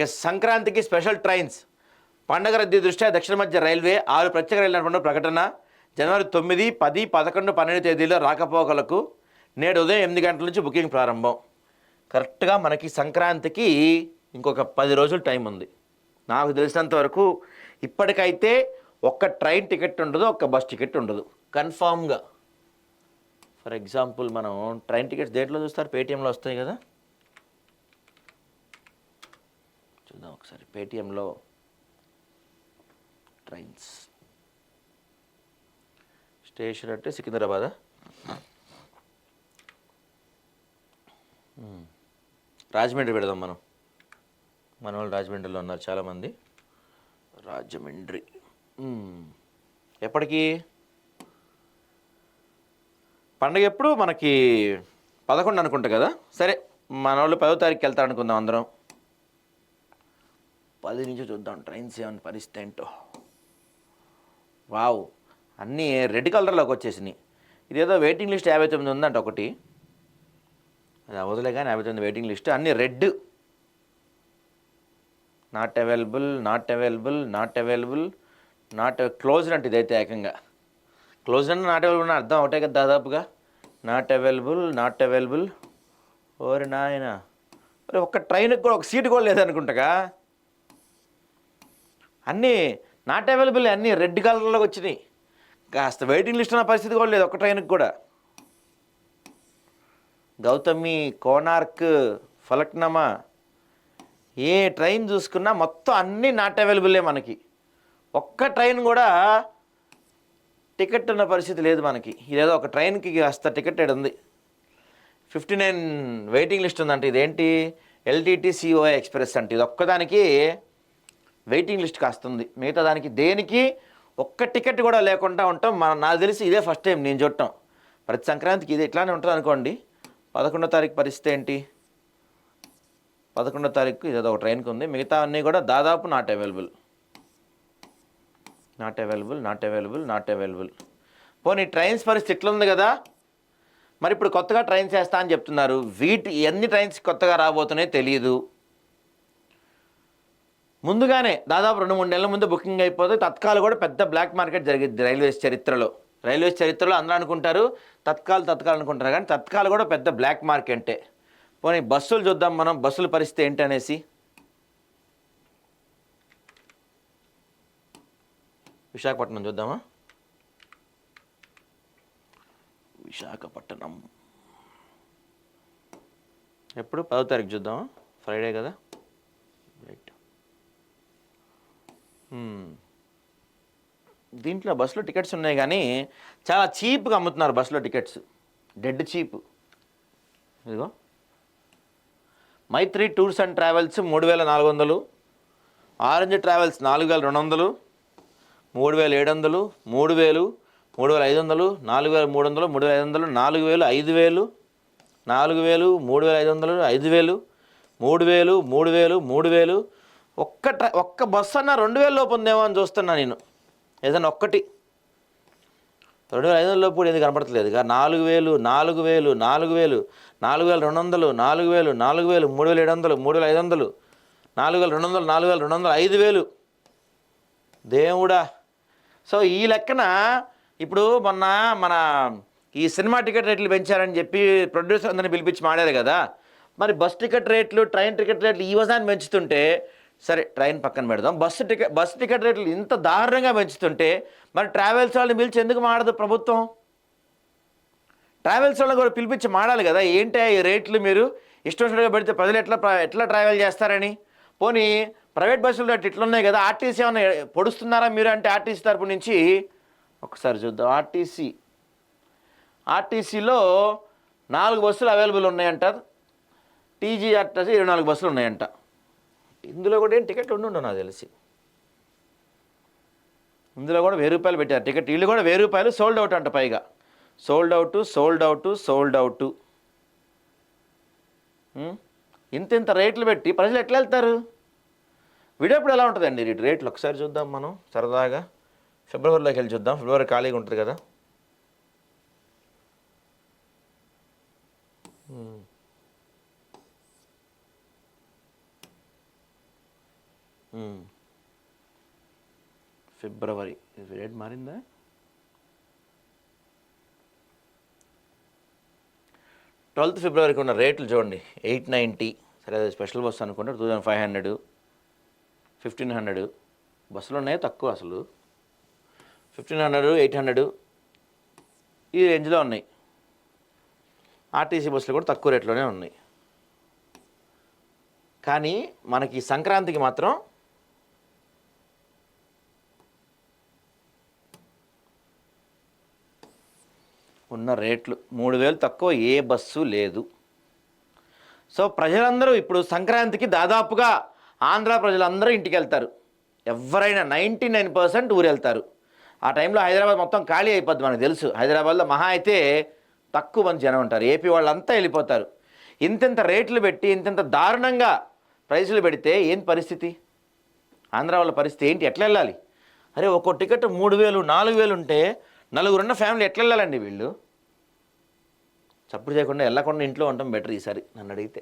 ఇక సంక్రాంతికి special trains. పండగ రద్దీ దృష్ట్యా దక్షిణ మధ్య రైల్వే 6 ప్రత్యేక రైలు నడపడం ప్రకటన. జనవరి 9, 10, 11, 12 తేదీల్లో రాకపోకలకు నేడు ఉదయం 8 గంటల నుంచి బుకింగ్ ప్రారంభం. కరెక్ట్గా మనకి సంక్రాంతికి ఇంకొక 10 రోజులు టైం ఉంది. నాకు తెలిసినంత వరకు ఇప్పటికైతే ఒక్క ట్రైన్ టికెట్ ఉండదు, ఒక్క బస్ టికెట్ ఉండదు కన్ఫామ్గా. ఫర్ ఎగ్జాంపుల్ మనం ట్రైన్ టికెట్స్ దేంట్లో చూస్తారు? పేటీఎంలో వస్తాయి కదా, చూద్దాం ఒకసారి. పేటీఎంలో ట్రైన్స్ స్టేషన్ అంటే సికింద్రాబాదా? రాజమండ్రి పెడదాం మనం. మన వాళ్ళు రాజమండ్రిలో ఉన్నారు చాలామంది. రాజమండ్రి ఎప్పటికి? పండగ ఎప్పుడు మనకి 11 అనుకుంటా కదా. సరే, మన వాళ్ళు 10వ తారీఖుకి వెళ్తారు అనుకుందాం అందరం. 10 నుంచి చూద్దాం ట్రైన్స్ ఏమైనా పరిస్థితి ఏంటో. వావ్, అన్నీ రెడ్ కలర్లోకి వచ్చేసినాయి. ఇదేదో వెయిటింగ్ లిస్ట్ 59 ఉందంట ఒకటి, అది అవదులే కానీ 59 వెయిటింగ్ లిస్ట్, అన్నీ red. Not available, not available, not available, not closed అంటే ఇదైతే ఏకంగా క్లోజ్డ్ అంటే నాట్ అవైలబుల్ అని అర్థం ఒకటే కదా దాదాపుగా. Not available, not available. ఓరి నాయన, మరి ఒక్క ట్రైన్కి కూడా ఒక సీటు కూడా లేదనుకుంటా. అన్నీ నాట్ అవైలబుల్, అన్నీ రెడ్ కలర్లోకి వచ్చినాయి. కాస్త వెయిటింగ్ లిస్ట్ ఉన్న పరిస్థితి కూడా లేదు ఒక్క ట్రైన్కి కూడా. గౌతమి, కోనార్క్, ఫలక్నామా, ఏ ట్రైన్ చూసుకున్నా మొత్తం అన్నీ నాట్ అవైలబుల్లే మనకి. ఒక్క ట్రైన్ కూడా టికెట్ ఉన్న పరిస్థితి లేదు మనకి. ఇదేదో ఒక ట్రైన్కి కాస్త టికెట్ ఉంది. 59 వెయిటింగ్ లిస్ట్ ఉందంటే ఇదేంటి? ఎల్టీటీ సిఓఐ ఎక్స్ప్రెస్ అంటే ఇది ఒక్కదానికి వెయిటింగ్ లిస్ట్ కాస్తుంది. మిగతా దానికి దేనికి ఒక్క టికెట్ కూడా లేకుండా ఉంటాం. నాకు తెలిసి ఇదే ఫస్ట్ టైం నేను చూడటం. ప్రతి సంక్రాంతికి ఇది ఇట్లానే ఉంటుంది అనుకోండి. 11వ తారీఖు పరిస్థితి ఏంటి? 11వ తారీఖు ఇదేదో ఒక ట్రైన్కి ఉంది, మిగతా అన్నీ కూడా దాదాపు not available, not available, not available, not available. పోనీ ట్రైన్స్ పరిస్థితి ఇట్లా ఉంది కదా, మరి ఇప్పుడు కొత్తగా ట్రైన్స్ వేస్తా అని చెప్తున్నారు. ఎన్ని ట్రైన్స్ కొత్తగా రాబోతున్నాయో తెలియదు. ముందుగానే దాదాపు 2-3 నెలల ముందు బుకింగ్ అయిపోతే తత్కాల్ కూడా పెద్ద బ్లాక్ మార్కెట్ జరిగింది రైల్వేస్ చరిత్రలో. అందరూ అనుకుంటారు తత్కాల్ అనుకుంటారు, కానీ తత్కాల్ కూడా పెద్ద బ్లాక్ మార్కెటే. పోనీ బస్సులు చూద్దాం మనం, బస్సుల పరిస్థితి ఏంటి అనేసి. విశాఖపట్నం చూద్దామా? విశాఖపట్నం ఎప్పుడు? 10వ తారీఖు చూద్దామా? ఫ్రైడే కదా, రైట్. దీంట్లో బస్సులో టికెట్స్ ఉన్నాయి కానీ చాలా చీప్గా అమ్ముతున్నారు బస్సులో టికెట్స్, డెడ్ చీప్. ఇదిగో Maitri tours and travels 3400, orange travels 4200, 3700, 3000, 3500, 4300, 3500, 4000, 5000, 4000, 3500, 5000, 3000, 3000, 3000. ఒక్క బస్సు అన్న 2000 లోపు ఉందేమో అని చూస్తున్నా నేను. ఏదైనా ఒక్కటి 2500 లోపు కూడా ఎందుకు కనపడట్లేదు. 4000, 4000, 4000, 4200, 4000, 4000, 3700, 3500, 4200, 4200, 5000. దేవుడా! సో ఈ లెక్కన ఇప్పుడు మొన్న మన ఈ సినిమా టికెట్ రేట్లు పెంచారని చెప్పి ప్రొడ్యూసర్ అందరిని పిలిపించి మాడారు కదా. మరి బస్ టికెట్ రేట్లు, ట్రైన్ టికెట్ రేట్లు ఈ వజాన్ని పెంచుతుంటే, సరే ట్రైన్ పక్కన పెడదాం, బస్ టికెట్ రేట్లు ఇంత దారుణంగా పెంచుతుంటే మరి ట్రావెల్స్ వాళ్ళని పిలిచి ఎందుకు మాడదు ప్రభుత్వం? ట్రావెల్స్ వాళ్ళని కూడా పిలిపించి మాడాలి కదా. ఏంటి ఈ రేట్లు మీరు ఇష్టం వచ్చినట్టుగా పెడితే ప్రజలు ఎట్లా ట్రావెల్ చేస్తారని. పోనీ ప్రైవేట్ బస్సులు రేట్లు ఇట్లున్నాయి కదా, ఆర్టీసీ ఏమైనా పొడుస్తున్నారా మీరు అంటే ఆర్టీసీ తరపు నుంచి ఒకసారి చూద్దాం. ఆర్టీసీలో 4 బస్సులు అవైలబుల్ ఉన్నాయంట, టీజీఆర్టీసీ 24 బస్సులు ఉన్నాయంట. ఇందులో కూడా ఏం టికెట్ ఉండవు నాకు తెలిసి. ఇందులో కూడా 1000 రూపాయలు పెట్టారు టికెట్. వీళ్ళు కూడా 1000 రూపాయలు సోల్డ్ అవుట్ అంట. పైగా సోల్డ్ అవుట్. ఇంత రేట్లు పెట్టి ప్రజలు ఎట్లా వెళ్తారు? విడేప్పుడు ఎలా ఉంటుందండి రేట్లు? ఒకసారి చూద్దాం మనం సరదాగా. ఫిబ్రవరిలోకి వెళ్ళి చూద్దాం. ఫిబ్రవరి ఖాళీగా ఉంటుంది కదా. ఫిబ్రవరి రేట్ మారిందా? ఫిబ్రవరికి ఉన్న రేట్లు చూడండి. 890, సరే అది స్పెషల్ బస్సు అనుకుంటే 2500, 1500 బస్సులు ఉన్నాయి తక్కువ, అసలు 1500, 800 ఈ రేంజ్లో ఉన్నాయి. ఆర్టీసీ బస్సులు కూడా తక్కువ రేట్లోనే ఉన్నాయి. కానీ మనకి సంక్రాంతికి మాత్రం ఉన్న రేట్లు 3000 తక్కువ ఏ బస్సు లేదు. సో ప్రజలందరూ ఇప్పుడు సంక్రాంతికి దాదాపుగా ఆంధ్ర ప్రజలందరూ ఇంటికి వెళ్తారు. ఎవరైనా 99% ఊరు వెళ్తారు. ఆ టైంలో హైదరాబాద్ మొత్తం ఖాళీ అయిపోద్ది. మనకు తెలుసు, హైదరాబాద్లో మహా అయితే తక్కువ మంది జనం ఉంటారు. ఏపీ వాళ్ళంతా వెళ్ళిపోతారు. ఇంతింత రేట్లు పెట్టి ఇంతింత దారుణంగా ప్రైసులు పెడితే ఏం పరిస్థితి? ఆంధ్ర వాళ్ళ పరిస్థితి ఏంటి? ఎట్లా వెళ్ళాలి? అరే ఒక్కో టికెట్ 3000, 4000 ఉంటే నలుగురున్న ఫ్యామిలీ ఎట్లా వెళ్ళాలండి వీళ్ళు? చప్పుడు చేయకుండా వెళ్ళకుండా ఇంట్లో ఉండటం బెటర్ ఈసారి నన్ను అడిగితే.